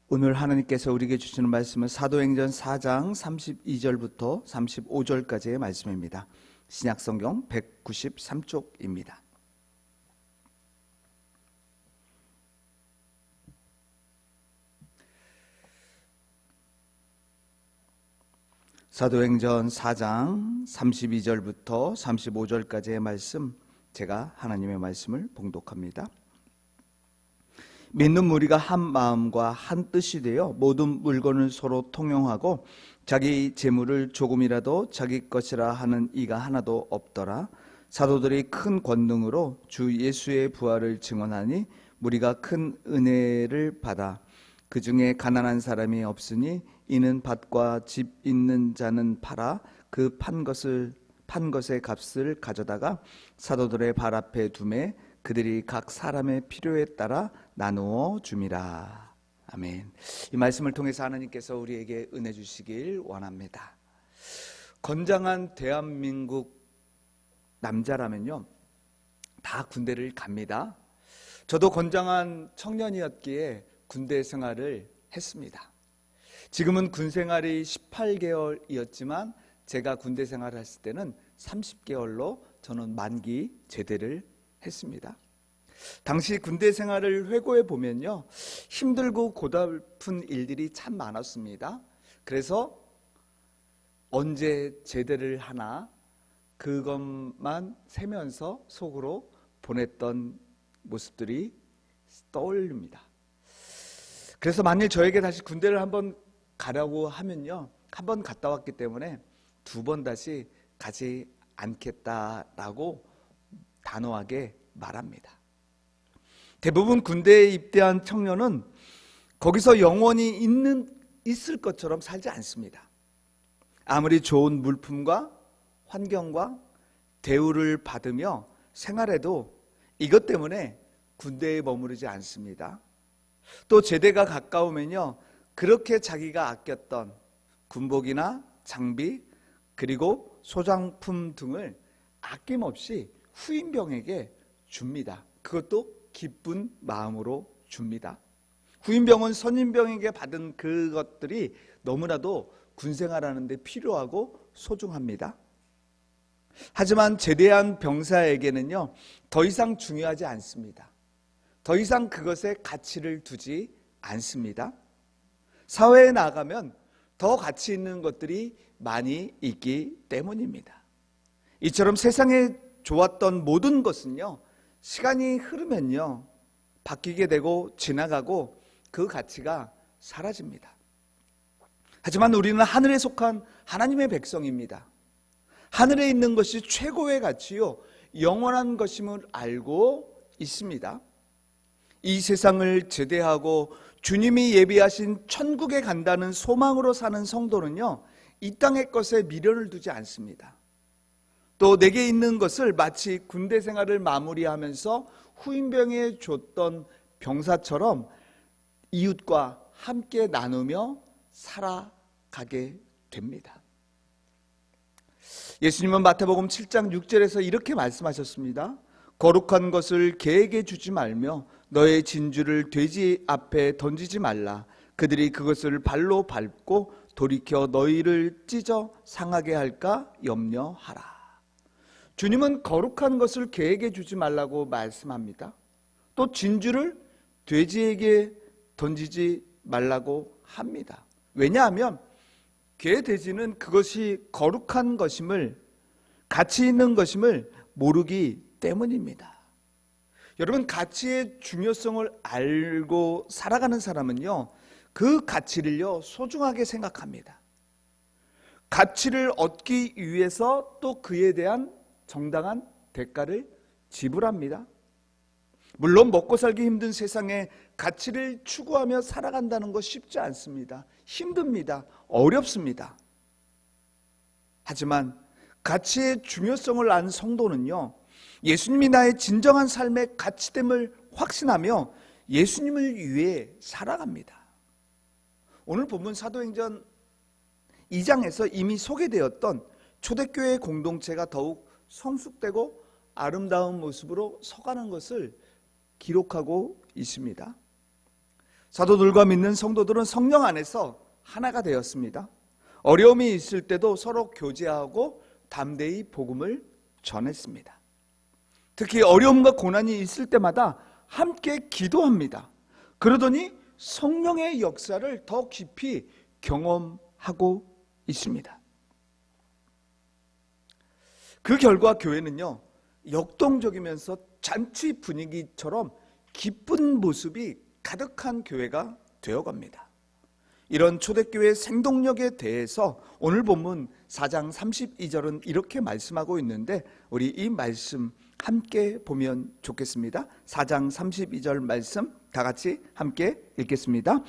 오늘 하나님께서 우리에게 주시는 말씀은 사도행전 4장 32절부터 35절까지의 말씀입니다. 신약성경 193쪽입니다. 사도행전 4장 32절부터 35절까지의 말씀, 제가 하나님의 말씀을 봉독합니다. 믿는 무리가 한 마음과 한 뜻이 되어 모든 물건을 서로 통용하고 자기 재물을 조금이라도 자기 것이라 하는 이가 하나도 없더라. 사도들이 큰 권능으로 주 예수의 부활을 증언하니 무리가 큰 은혜를 받아 그 중에 가난한 사람이 없으니 이는 밭과 집 있는 자는 팔아 그 판 것의 값을 가져다가 사도들의 발 앞에 두매 그들이 각 사람의 필요에 따라 나누어 줌이라. 아멘. 이 말씀을 통해서 하나님께서 우리에게 은혜 주시길 원합니다. 건장한 대한민국 남자라면요, 다 군대를 갑니다. 저도 건장한 청년이었기에 군대 생활을 했습니다. 지금은 군 생활이 18개월이었지만 제가 군대 생활을 했을 때는 30개월로 저는 만기 제대를 했습니다. 당시 군대 생활을 회고해 보면요, 힘들고 고달픈 일들이 참 많았습니다. 그래서 언제 제대를 하나 그것만 세면서 속으로 보냈던 모습들이 떠올립니다. 그래서 만일 저에게 다시 군대를 한번 가라고 하면요, 한번 갔다 왔기 때문에 두 번 다시 가지 않겠다라고 단호하게 말합니다. 대부분 군대에 입대한 청년은 거기서 영원히 있을 것처럼 살지 않습니다. 아무리 좋은 물품과 환경과 대우를 받으며 생활해도 이것 때문에 군대에 머무르지 않습니다. 또 제대가 가까우면요, 그렇게 자기가 아꼈던 군복이나 장비 그리고 소장품 등을 아낌없이 후임병에게 줍니다. 그것도 기쁜 마음으로 줍니다. 후임병은 선임병에게 받은 그것들이 너무나도 군생활하는 데 필요하고 소중합니다. 하지만 제대한 병사에게는요, 더 이상 중요하지 않습니다. 더 이상 그것에 가치를 두지 않습니다. 사회에 나가면 더 가치 있는 것들이 많이 있기 때문입니다. 이처럼 세상에 좋았던 모든 것은요, 시간이 흐르면요, 바뀌게 되고 지나가고 그 가치가 사라집니다. 하지만 우리는 하늘에 속한 하나님의 백성입니다. 하늘에 있는 것이 최고의 가치요, 영원한 것임을 알고 있습니다. 이 세상을 제대하고 주님이 예비하신 천국에 간다는 소망으로 사는 성도는요, 이 땅의 것에 미련을 두지 않습니다. 또 내게 있는 것을 마치 군대 생활을 마무리하면서 후임병에 줬던 병사처럼 이웃과 함께 나누며 살아가게 됩니다. 예수님은 마태복음 7장 6절에서 이렇게 말씀하셨습니다. 거룩한 것을 개에게 주지 말며 너의 진주를 돼지 앞에 던지지 말라. 그들이 그것을 발로 밟고 돌이켜 너희를 찢어 상하게 할까 염려하라. 주님은 거룩한 것을 개에게 주지 말라고 말씀합니다. 또 진주를 돼지에게 던지지 말라고 합니다. 왜냐하면 개, 돼지는 그것이 거룩한 것임을, 가치 있는 것임을 모르기 때문입니다. 여러분, 가치의 중요성을 알고 살아가는 사람은요, 그 가치를요, 소중하게 생각합니다. 가치를 얻기 위해서 또 그에 대한 정당한 대가를 지불합니다. 물론 먹고 살기 힘든 세상에 가치를 추구하며 살아간다는 것 쉽지 않습니다. 힘듭니다. 어렵습니다. 하지만 가치의 중요성을 안 성도는요, 예수님이 나의 진정한 삶의 가치됨을 확신하며 예수님을 위해 살아갑니다. 오늘 본문 사도행전 2장에서 이미 소개되었던 초대교회 공동체가 더욱 성숙되고 아름다운 모습으로 서가는 것을 기록하고 있습니다. 사도들과 믿는 성도들은 성령 안에서 하나가 되었습니다. 어려움이 있을 때도 서로 교제하고 담대히 복음을 전했습니다. 특히 어려움과 고난이 있을 때마다 함께 기도합니다. 그러더니 성령의 역사를 더 깊이 경험하고 있습니다. 그 결과 교회는요, 역동적이면서 잔치 분위기처럼 기쁜 모습이 가득한 교회가 되어갑니다. 이런 초대교회의 생동력에 대해서 오늘 본문 4장 32절은 이렇게 말씀하고 있는데, 우리 이 말씀 함께 보면 좋겠습니다. 4장 32절 말씀 다 같이 함께 읽겠습니다.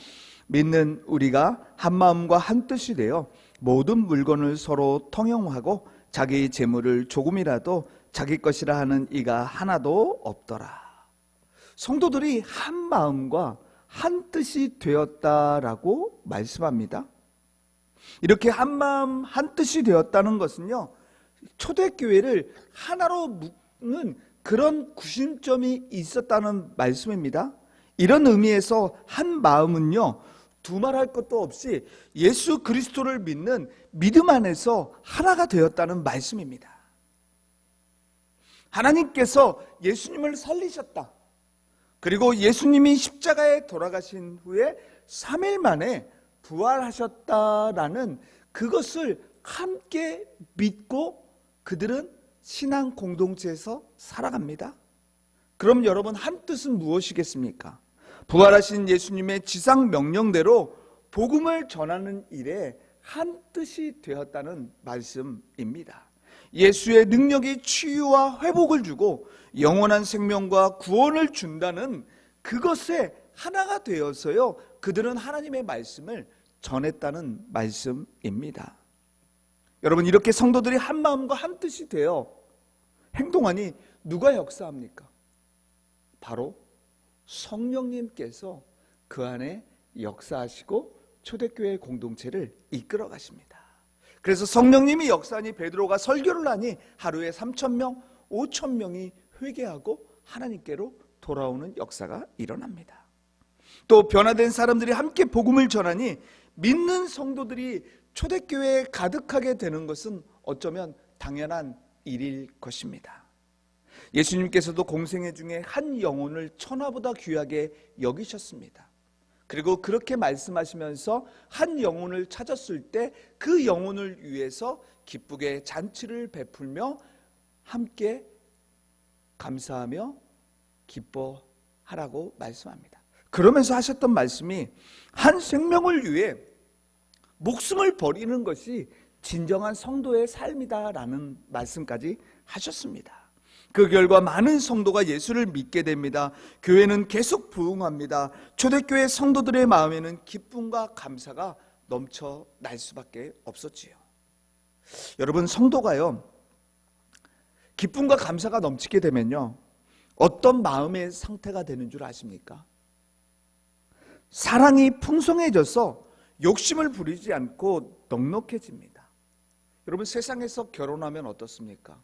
믿는 우리가 한 마음과 한 뜻이 되어 모든 물건을 서로 통용하고 자기 재물을 조금이라도 자기 것이라 하는 이가 하나도 없더라. 성도들이 한 마음과 한 뜻이 되었다라고 말씀합니다. 이렇게 한 마음 한 뜻이 되었다는 것은요, 초대교회를 하나로 묶는 그런 구심점이 있었다는 말씀입니다. 이런 의미에서 한 마음은요, 두말할 것도 없이 예수 그리스도를 믿는 믿음 안에서 하나가 되었다는 말씀입니다. 하나님께서 예수님을 살리셨다. 그리고 예수님이 십자가에 돌아가신 후에 3일 만에 부활하셨다라는 그것을 함께 믿고 그들은 신앙 공동체에서 살아갑니다. 그럼 여러분, 한 뜻은 무엇이겠습니까? 부활하신 예수님의 지상 명령대로 복음을 전하는 일에 한 뜻이 되었다는 말씀입니다. 예수의 능력이 치유와 회복을 주고 영원한 생명과 구원을 준다는 그것에 하나가 되어서요, 그들은 하나님의 말씀을 전했다는 말씀입니다. 여러분, 이렇게 성도들이 한 마음과 한 뜻이 되어 행동하니 누가 역사합니까? 바로 성령님께서 그 안에 역사하시고 초대교회 공동체를 이끌어 가십니다. 그래서 성령님이 역사하니 베드로가 설교를 하니 하루에 3,000명, 5,000명이 회개하고 하나님께로 돌아오는 역사가 일어납니다. 또 변화된 사람들이 함께 복음을 전하니 믿는 성도들이 초대교회에 가득하게 되는 것은 어쩌면 당연한 일일 것입니다. 예수님께서도 공생애 중에 한 영혼을 천하보다 귀하게 여기셨습니다. 그리고 그렇게 말씀하시면서 한 영혼을 찾았을 때 그 영혼을 위해서 기쁘게 잔치를 베풀며 함께 감사하며 기뻐하라고 말씀합니다. 그러면서 하셨던 말씀이 한 생명을 위해 목숨을 버리는 것이 진정한 성도의 삶이다라는 말씀까지 하셨습니다. 그 결과 많은 성도가 예수를 믿게 됩니다. 교회는 계속 부흥합니다. 초대교회 성도들의 마음에는 기쁨과 감사가 넘쳐날 수밖에 없었지요. 여러분, 성도가요, 기쁨과 감사가 넘치게 되면요, 어떤 마음의 상태가 되는 줄 아십니까? 사랑이 풍성해져서 욕심을 부리지 않고 넉넉해집니다. 여러분, 세상에서 결혼하면 어떻습니까?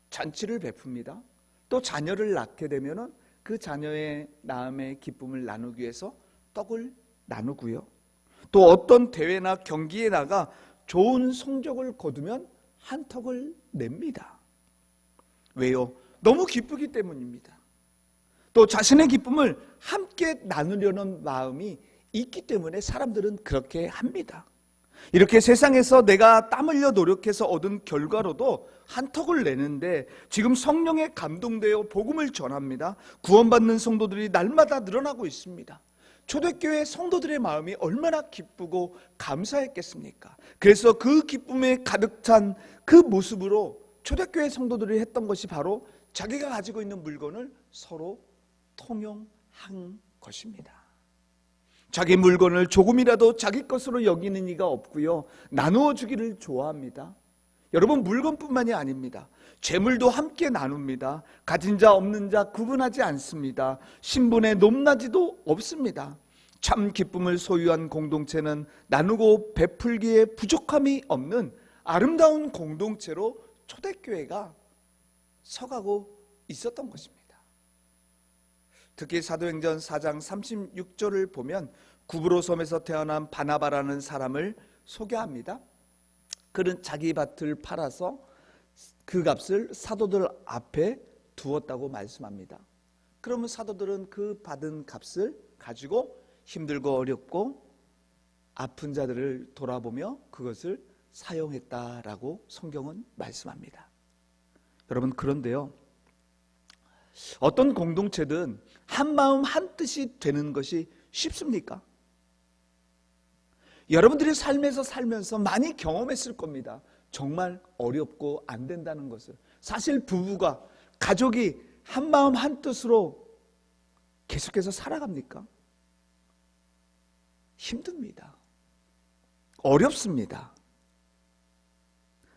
잔치를 베풉니다. 또 자녀를 낳게 되면 그 자녀의 낳음의 기쁨을 나누기 위해서 떡을 나누고요. 또 어떤 대회나 경기에 나가 좋은 성적을 거두면 한턱을 냅니다. 왜요? 너무 기쁘기 때문입니다. 또 자신의 기쁨을 함께 나누려는 마음이 있기 때문에 사람들은 그렇게 합니다. 이렇게 세상에서 내가 땀 흘려 노력해서 얻은 결과로도 한턱을 내는데 지금 성령에 감동되어 복음을 전합니다. 구원받는 성도들이 날마다 늘어나고 있습니다. 초대교회 성도들의 마음이 얼마나 기쁘고 감사했겠습니까? 그래서 그 기쁨에 가득 찬 그 모습으로 초대교회 성도들이 했던 것이 바로 자기가 가지고 있는 물건을 서로 통용한 것입니다. 자기 물건을 조금이라도 자기 것으로 여기는 이가 없고요, 나누어 주기를 좋아합니다. 여러분, 물건뿐만이 아닙니다. 재물도 함께 나눕니다. 가진 자 없는 자 구분하지 않습니다. 신분의 높낮이도 없습니다. 참 기쁨을 소유한 공동체는 나누고 베풀기에 부족함이 없는 아름다운 공동체로 초대교회가 서가고 있었던 것입니다. 특히 사도행전 4장 36절을 보면 구브로 섬에서 태어난 바나바라는 사람을 소개합니다. 그는 자기 밭을 팔아서 그 값을 사도들 앞에 두었다고 말씀합니다. 그러면 사도들은 그 받은 값을 가지고 힘들고 어렵고 아픈 자들을 돌아보며 그것을 사용했다라고 성경은 말씀합니다. 여러분, 그런데요, 어떤 공동체든 한 마음 한 뜻이 되는 것이 쉽습니까? 여러분들이 삶에서 살면서 많이 경험했을 겁니다. 정말 어렵고 안 된다는 것을. 사실 부부가, 가족이 한 마음 한 뜻으로 계속해서 살아갑니까? 힘듭니다. 어렵습니다.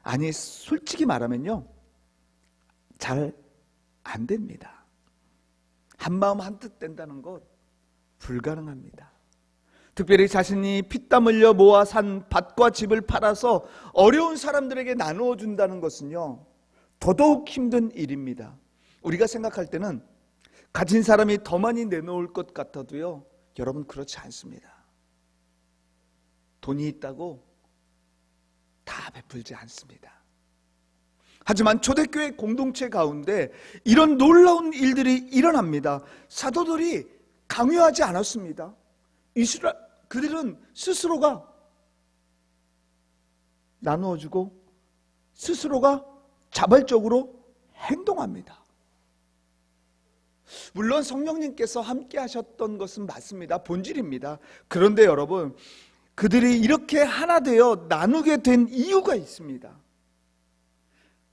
아니, 솔직히 말하면요, 잘 안 됩니다. 한 마음 한 뜻 된다는 것 불가능합니다. 특별히 자신이 피땀 흘려 모아 산 밭과 집을 팔아서 어려운 사람들에게 나누어 준다는 것은요, 더더욱 힘든 일입니다. 우리가 생각할 때는 가진 사람이 더 많이 내놓을 것 같아도요, 여러분, 그렇지 않습니다. 돈이 있다고 다 베풀지 않습니다. 하지만 초대교회 공동체 가운데 이런 놀라운 일들이 일어납니다. 사도들이 강요하지 않았습니다. 그들은 스스로가 나누어주고 스스로가 자발적으로 행동합니다. 물론 성령님께서 함께 하셨던 것은 맞습니다. 본질입니다. 그런데 여러분, 그들이 이렇게 하나 되어 나누게 된 이유가 있습니다.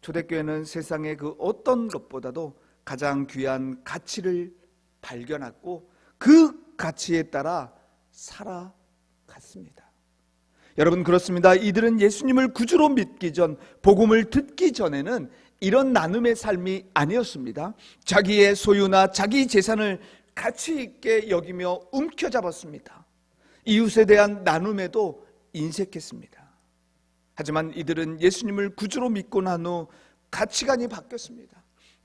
초대교회는 세상의 그 어떤 것보다도 가장 귀한 가치를 발견했고 그 가치에 따라 살아갔습니다. 여러분, 그렇습니다. 이들은 예수님을 구주로 믿기 전, 복음을 듣기 전에는 이런 나눔의 삶이 아니었습니다. 자기의 소유나 자기 재산을 가치 있게 여기며 움켜잡았습니다. 이웃에 대한 나눔에도 인색했습니다. 하지만 이들은 예수님을 구주로 믿고 난 후 가치관이 바뀌었습니다.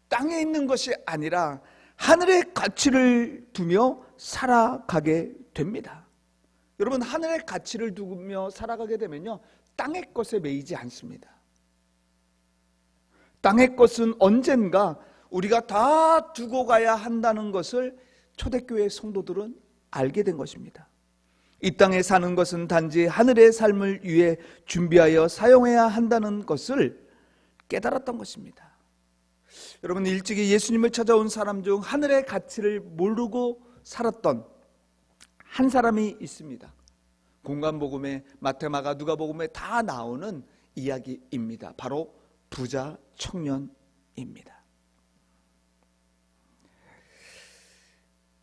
땅에 있는 것이 아니라 하늘의 가치를 두며 살아가게 됩니다. 여러분, 하늘의 가치를 두며 살아가게 되면요, 땅의 것에 매이지 않습니다. 땅의 것은 언젠가 우리가 다 두고 가야 한다는 것을 초대교회 성도들은 알게 된 것입니다. 이 땅에 사는 것은 단지 하늘의 삶을 위해 준비하여 사용해야 한다는 것을 깨달았던 것입니다. 여러분, 일찍이 예수님을 찾아온 사람 중 하늘의 가치를 모르고 살았던 한 사람이 있습니다. 공관복음에, 마태마가, 누가복음에 다 나오는 이야기입니다. 바로 부자 청년입니다.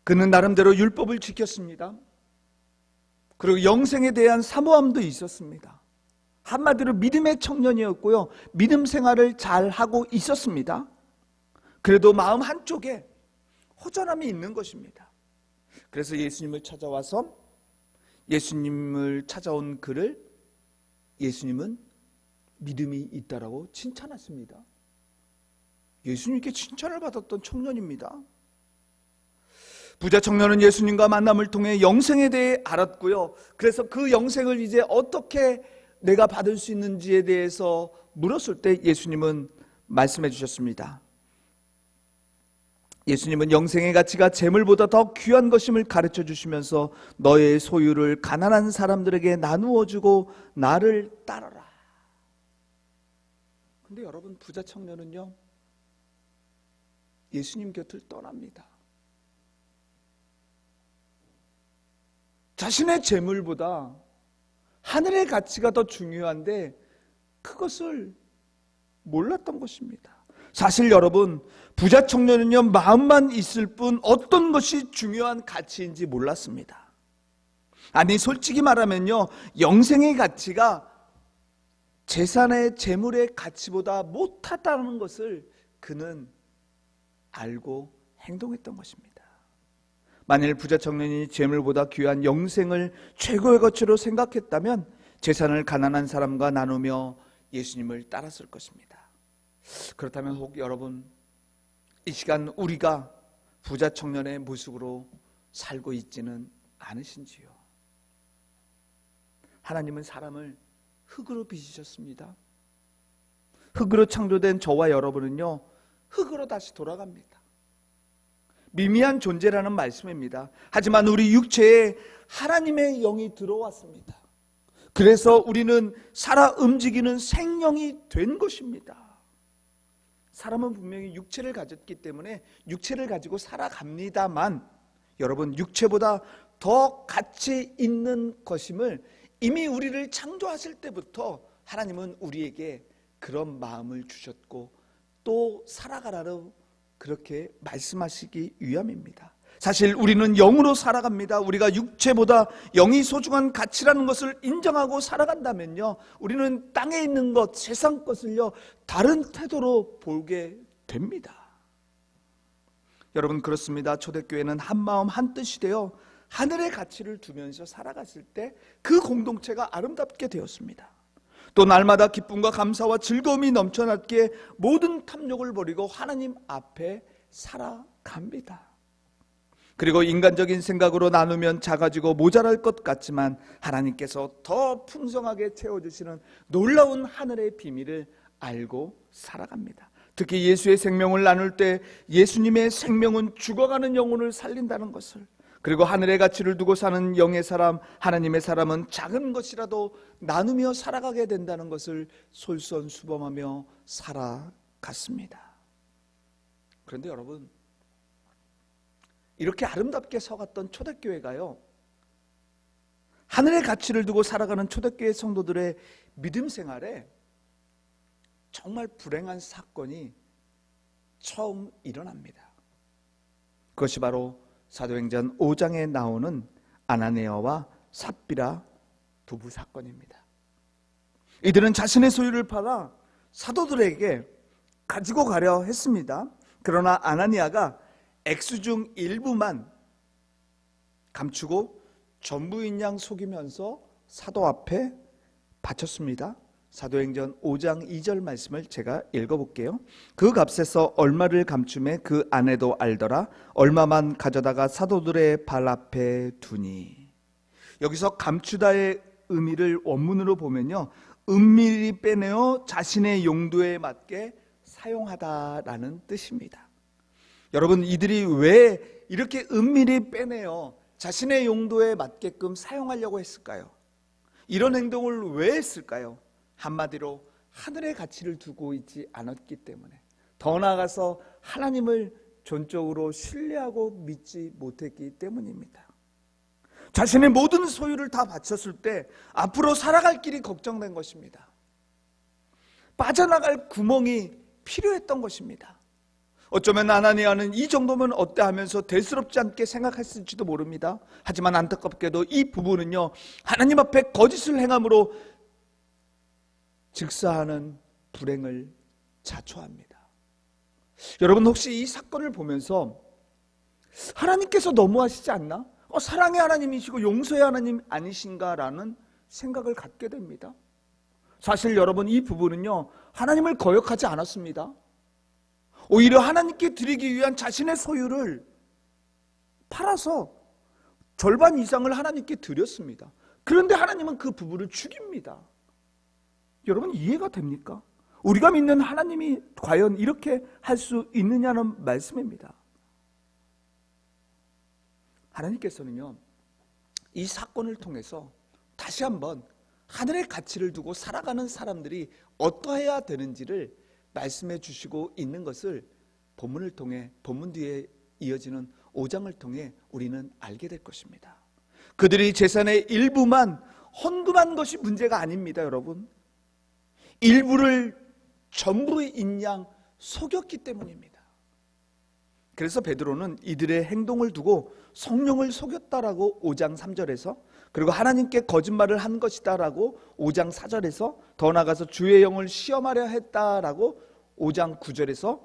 그는 나름대로 율법을 지켰습니다. 그리고 영생에 대한 사모함도 있었습니다. 한마디로 믿음의 청년이었고요, 믿음 생활을 잘 하고 있었습니다. 그래도 마음 한쪽에 허전함이 있는 것입니다. 그래서 예수님을 찾아온 그를 예수님은 믿음이 있다라고 칭찬했습니다. 예수님께 칭찬을 받았던 청년입니다. 부자 청년은 예수님과 만남을 통해 영생에 대해 알았고요, 그래서 그 영생을 이제 어떻게 내가 받을 수 있는지에 대해서 물었을 때 예수님은 말씀해 주셨습니다. 예수님은 영생의 가치가 재물보다 더 귀한 것임을 가르쳐 주시면서 너의 소유를 가난한 사람들에게 나누어 주고 나를 따르라. 근데 여러분, 부자 청년은요, 예수님 곁을 떠납니다. 자신의 재물보다 하늘의 가치가 더 중요한데 그것을 몰랐던 것입니다. 사실 여러분, 부자 청년은요, 마음만 있을 뿐 어떤 것이 중요한 가치인지 몰랐습니다. 아니, 솔직히 말하면요, 영생의 가치가 재산의 재물의 가치보다 못하다는 것을 그는 알고 행동했던 것입니다. 만일 부자 청년이 재물보다 귀한 영생을 최고의 가치로 생각했다면 재산을 가난한 사람과 나누며 예수님을 따랐을 것입니다. 그렇다면 혹 여러분, 이 시간 우리가 부자 청년의 모습으로 살고 있지는 않으신지요? 하나님은 사람을 흙으로 빚으셨습니다. 흙으로 창조된 저와 여러분은요, 흙으로 다시 돌아갑니다. 미미한 존재라는 말씀입니다. 하지만 우리 육체에 하나님의 영이 들어왔습니다. 그래서 우리는 살아 움직이는 생명이 된 것입니다. 사람은 분명히 육체를 가졌기 때문에 육체를 가지고 살아갑니다만, 여러분, 육체보다 더 가치 있는 것임을 이미 우리를 창조하실 때부터 하나님은 우리에게 그런 마음을 주셨고 또 살아가라고 그렇게 말씀하시기 위함입니다. 사실 우리는 영으로 살아갑니다. 우리가 육체보다 영이 소중한 가치라는 것을 인정하고 살아간다면요, 우리는 땅에 있는 것, 세상 것을요, 다른 태도로 보게 됩니다. 여러분, 그렇습니다. 초대교회는 한마음 한뜻이 되어 하늘의 가치를 두면서 살아갔을 때 그 공동체가 아름답게 되었습니다. 또 날마다 기쁨과 감사와 즐거움이 넘쳐났기에 모든 탐욕을 버리고 하나님 앞에 살아갑니다. 그리고 인간적인 생각으로 나누면 작아지고 모자랄 것 같지만 하나님께서 더 풍성하게 채워주시는 놀라운 하늘의 비밀을 알고 살아갑니다. 특히 예수의 생명을 나눌 때 예수님의 생명은 죽어가는 영혼을 살린다는 것을, 그리고 하늘의 가치를 두고 사는 영의 사람, 하나님의 사람은 작은 것이라도 나누며 살아가게 된다는 것을 솔선수범하며 살아갔습니다. 그런데 여러분, 이렇게 아름답게 서갔던 초대교회가요, 하늘의 가치를 두고 살아가는 초대교회 성도들의 믿음 생활에 정말 불행한 사건이 처음 일어납니다. 그것이 바로 사도행전 5장에 나오는 아나니아와 삽비라 부부 사건입니다. 이들은 자신의 소유를 팔아 사도들에게 가지고 가려 했습니다. 그러나 아나니아가 액수 중 일부만 감추고 전부인 양 속이면서 사도 앞에 바쳤습니다. 사도행전 5장 2절 말씀을 제가 읽어볼게요. 그 값에서 얼마를 감춤해 그 아내도 알더라. 얼마만 가져다가 사도들의 발 앞에 두니. 여기서 감추다의 의미를 원문으로 보면요, 은밀히 빼내어 자신의 용도에 맞게 사용하다라는 뜻입니다. 여러분, 이들이 왜 이렇게 은밀히 빼내어 자신의 용도에 맞게끔 사용하려고 했을까요? 이런 행동을 왜 했을까요? 한마디로 하늘의 가치를 두고 있지 않았기 때문에, 더 나아가서 하나님을 전적으로 신뢰하고 믿지 못했기 때문입니다. 자신의 모든 소유를 다 바쳤을 때 앞으로 살아갈 길이 걱정된 것입니다. 빠져나갈 구멍이 필요했던 것입니다. 어쩌면 아나니아는 이 정도면 어때 하면서 대수롭지 않게 생각했을지도 모릅니다. 하지만 안타깝게도 이 부부는요, 하나님 앞에 거짓을 행함으로 즉사하는 불행을 자초합니다. 여러분, 혹시 이 사건을 보면서 하나님께서 너무하시지 않나? 사랑의 하나님이시고 용서의 하나님 아니신가라는 생각을 갖게 됩니다. 사실 여러분, 이 부부는요, 하나님을 거역하지 않았습니다. 오히려 하나님께 드리기 위한 자신의 소유를 팔아서 절반 이상을 하나님께 드렸습니다. 그런데 하나님은 그 부부를 죽입니다. 여러분, 이해가 됩니까? 우리가 믿는 하나님이 과연 이렇게 할 수 있느냐는 말씀입니다. 하나님께서는요, 이 사건을 통해서 다시 한번 하늘의 가치를 두고 살아가는 사람들이 어떠해야 되는지를 말씀해 주시고 있는 것을 본문을 통해, 본문 뒤에 이어지는 5장을 통해 우리는 알게 될 것입니다. 그들이 재산의 일부만 헌금한 것이 문제가 아닙니다, 여러분. 일부를 전부인 양 속였기 때문입니다. 그래서 베드로는 이들의 행동을 두고 성령을 속였다라고 5장 3절에서, 그리고 하나님께 거짓말을 한 것이다라고 5장 4절에서, 더 나아가서 주의 영을 시험하려 했다라고 5장 9절에서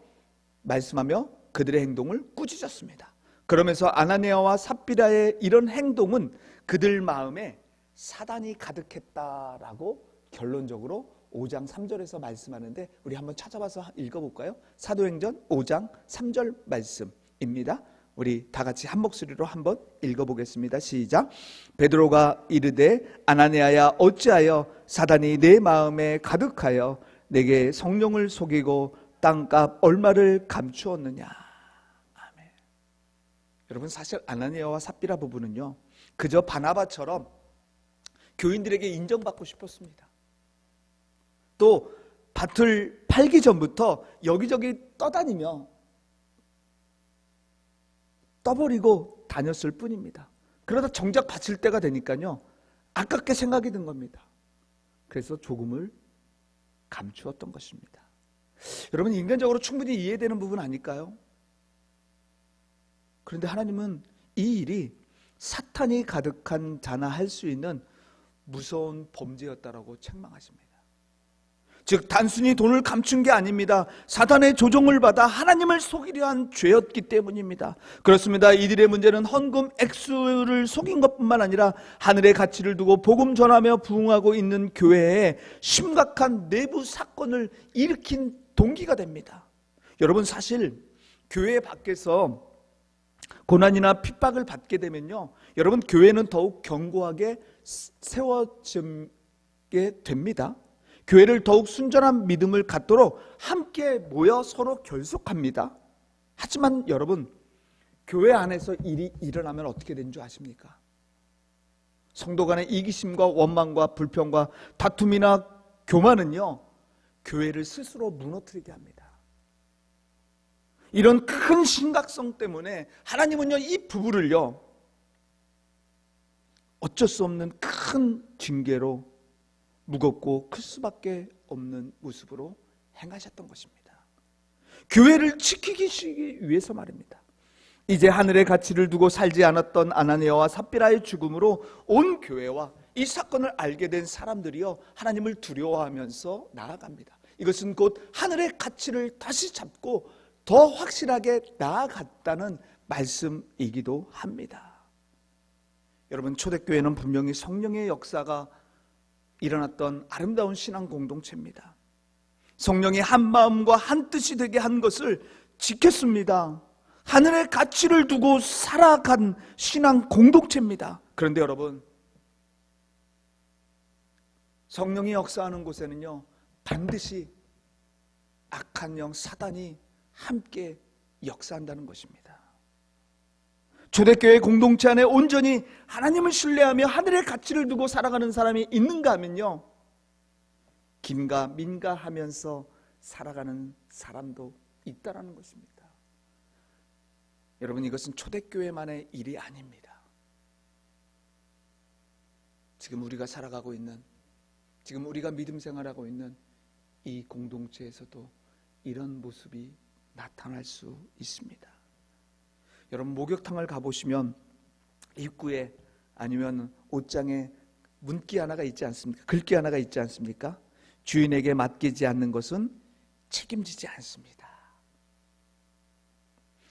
말씀하며 그들의 행동을 꾸짖었습니다. 그러면서 아나니아와 삽비라의 이런 행동은 그들 마음에 사단이 가득했다라고 결론적으로 5장 3절에서 말씀하는데, 우리 한번 찾아봐서 읽어볼까요? 사도행전 5장 3절 말씀입니다. 우리 다 같이 한 목소리로 한번 읽어보겠습니다. 시작. 베드로가 이르되 아나니아야 어찌하여 사단이 내 마음에 가득하여 내게 성령을 속이고 땅값 얼마를 감추었느냐. 아멘. 여러분, 사실 아나니아와 삽비라 부부는요, 그저 바나바처럼 교인들에게 인정받고 싶었습니다. 또 밭을 팔기 전부터 여기저기 떠다니며 떠버리고 다녔을 뿐입니다. 그러다 정작 바칠 때가 되니까요, 아깝게 생각이 든 겁니다. 그래서 조금을 감추었던 것입니다. 여러분, 인간적으로 충분히 이해되는 부분 아닐까요? 그런데 하나님은 이 일이 사탄이 가득한 자나 할 수 있는 무서운 범죄였다라고 책망하십니다. 즉 단순히 돈을 감춘 게 아닙니다. 사탄의 조종을 받아 하나님을 속이려 한 죄였기 때문입니다. 그렇습니다. 이들의 문제는 헌금 액수를 속인 것뿐만 아니라 하늘의 가치를 두고 복음 전하며 부흥하고 있는 교회에 심각한 내부 사건을 일으킨 동기가 됩니다. 여러분, 사실 교회 밖에서 고난이나 핍박을 받게 되면요, 여러분, 교회는 더욱 견고하게 세워지게 됩니다. 교회를 더욱 순전한 믿음을 갖도록 함께 모여 서로 결속합니다. 하지만 여러분, 교회 안에서 일이 일어나면 어떻게 되는 줄 아십니까? 성도 간의 이기심과 원망과 불평과 다툼이나 교만은요, 교회를 스스로 무너뜨리게 합니다. 이런 큰 심각성 때문에 하나님은요, 이 부부를요, 어쩔 수 없는 큰 징계로 무겁고 클 수밖에 없는 모습으로 행하셨던 것입니다. 교회를 지키기 위해서 말입니다. 이제 하늘의 가치를 두고 살지 않았던 아나니아와 삽비라의 죽음으로 온 교회와 이 사건을 알게 된 사람들이요, 하나님을 두려워하면서 나아갑니다. 이것은 곧 하늘의 가치를 다시 잡고 더 확실하게 나아갔다는 말씀이기도 합니다. 여러분, 초대교회는 분명히 성령의 역사가 일어났던 아름다운 신앙 공동체입니다. 성령이 한 마음과 한 뜻이 되게 한 것을 지켰습니다. 하늘의 가치를 두고 살아간 신앙 공동체입니다. 그런데 여러분, 성령이 역사하는 곳에는요, 반드시 악한 영 사단이 함께 역사한다는 것입니다. 초대교회 공동체 안에 온전히 하나님을 신뢰하며 하늘의 가치를 두고 살아가는 사람이 있는가 하면요, 긴가 민가 하면서 살아가는 사람도 있다라는 것입니다. 여러분, 이것은 초대교회만의 일이 아닙니다. 지금 우리가 살아가고 있는, 지금 우리가 믿음 생활하고 있는 이 공동체에서도 이런 모습이 나타날 수 있습니다. 여러분, 목욕탕을 가보시면 입구에 아니면 옷장에 문기 하나가 있지 않습니까? 글귀 하나가 있지 않습니까? 주인에게 맡기지 않는 것은 책임지지 않습니다.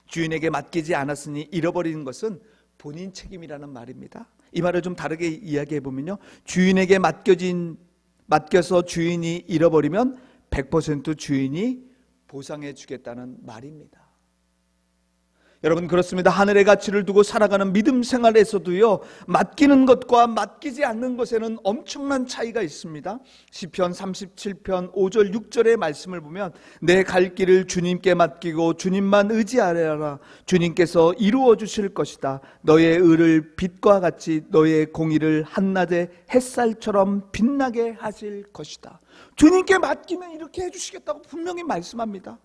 주인에게 맡기지 않았으니 잃어버리는 것은 본인 책임이라는 말입니다. 이 말을 좀 다르게 이야기해 보면요, 주인에게 맡겨서 주인이 잃어버리면 100% 주인이 보상해 주겠다는 말입니다. 여러분, 그렇습니다. 하늘의 가치를 두고 살아가는 믿음 생활에서도요, 맡기는 것과 맡기지 않는 것에는 엄청난 차이가 있습니다. 시편 37편 5절 6절의 말씀을 보면 내 갈 길을 주님께 맡기고 주님만 의지하라. 주님께서 이루어 주실 것이다. 너의 의를 빛과 같이 너의 공의를 한낮의 햇살처럼 빛나게 하실 것이다. 주님께 맡기면 이렇게 해주시겠다고 분명히 말씀합니다.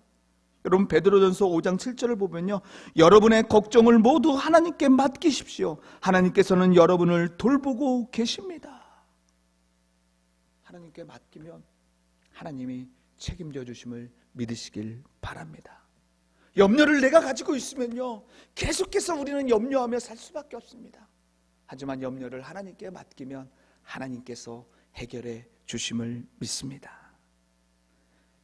여러분, 베드로전서 5장 7절을 보면요, 여러분의 걱정을 모두 하나님께 맡기십시오. 하나님께서는 여러분을 돌보고 계십니다. 하나님께 맡기면 하나님이 책임져 주심을 믿으시길 바랍니다. 염려를 내가 가지고 있으면요, 계속해서 우리는 염려하며 살 수밖에 없습니다. 하지만 염려를 하나님께 맡기면 하나님께서 해결해 주심을 믿습니다.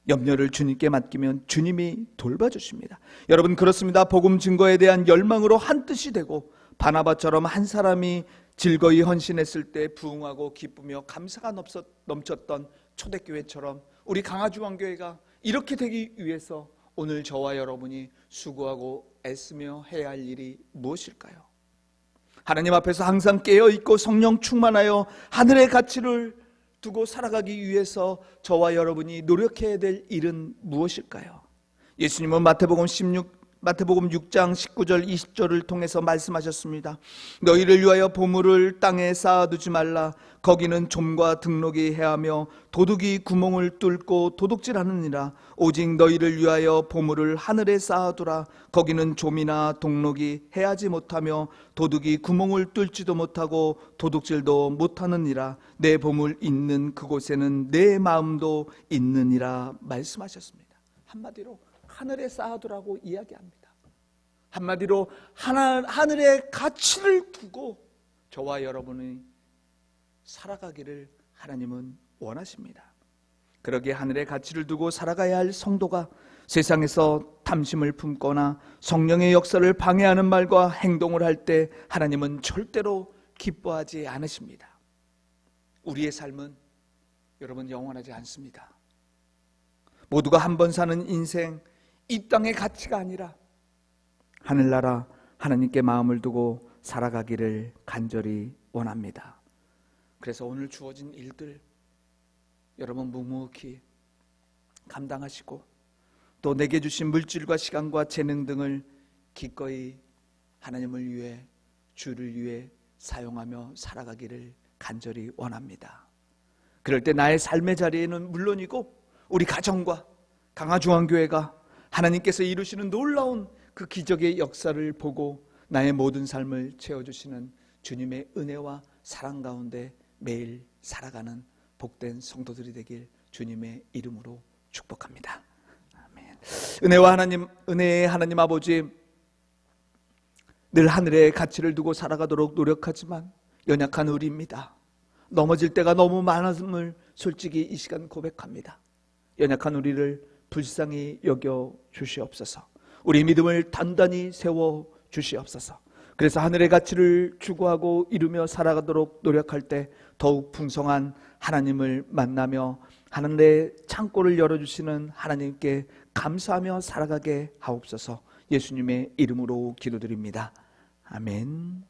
염려를 주님께 맡기면 주님이 돌봐주십니다. 여러분, 그렇습니다. 복음 증거에 대한 열망으로 한 뜻이 되고 바나바처럼 한 사람이 즐거이 헌신했을 때 부흥하고 기쁘며 감사가 넘쳤던 초대교회처럼 우리 강화중앙교회가 이렇게 되기 위해서 오늘 저와 여러분이 수고하고 애쓰며 해야 할 일이 무엇일까요? 하나님 앞에서 항상 깨어있고 성령 충만하여 하늘의 가치를 두고 살아가기 위해서 저와 여러분이 노력해야 될 일은 무엇일까요? 예수님은 마태복음 6장 19절 20절을 통해서 말씀하셨습니다. 너희를 위하여 보물을 땅에 쌓아두지 말라. 거기는 좀과 등록이 해하며 도둑이 구멍을 뚫고 도둑질하느니라. 오직 너희를 위하여 보물을 하늘에 쌓아두라. 거기는 좀이나 동록이 해하지 못하며 도둑이 구멍을 뚫지도 못하고 도둑질도 못하느니라. 내 보물 있는 그곳에는 내 마음도 있느니라 말씀하셨습니다. 한마디로 하늘에 쌓아두라고 이야기합니다. 한마디로 하늘의 가치를 두고 저와 여러분이 살아가기를 하나님은 원하십니다. 그러기에 하늘의 가치를 두고 살아가야 할 성도가 세상에서 탐심을 품거나 성령의 역사를 방해하는 말과 행동을 할 때 하나님은 절대로 기뻐하지 않으십니다. 우리의 삶은 여러분 영원하지 않습니다. 모두가 한 번 사는 인생, 이 땅의 가치가 아니라 하늘나라 하나님께 마음을 두고 살아가기를 간절히 원합니다. 그래서 오늘 주어진 일들 여러분 묵묵히 감당하시고 또 내게 주신 물질과 시간과 재능 등을 기꺼이 하나님을 위해 주를 위해 사용하며 살아가기를 간절히 원합니다. 그럴 때 나의 삶의 자리에는 물론이고 우리 가정과 강화중앙교회가 하나님께서 이루시는 놀라운 그 기적의 역사를 보고 나의 모든 삶을 채워주시는 주님의 은혜와 사랑 가운데 매일 살아가는 복된 성도들이 되길 주님의 이름으로 축복합니다. 아멘. 은혜의 하나님 아버지, 늘 하늘의 가치를 두고 살아가도록 노력하지만 연약한 우리입니다. 넘어질 때가 너무 많음을 솔직히 이 시간 고백합니다. 연약한 우리를 불쌍히 여겨 주시옵소서. 우리 믿음을 단단히 세워 주시옵소서. 그래서 하늘의 가치를 추구하고 이루며 살아가도록 노력할 때 더욱 풍성한 하나님을 만나며 하늘의 창고를 열어주시는 하나님께 감사하며 살아가게 하옵소서. 예수님의 이름으로 기도드립니다. 아멘.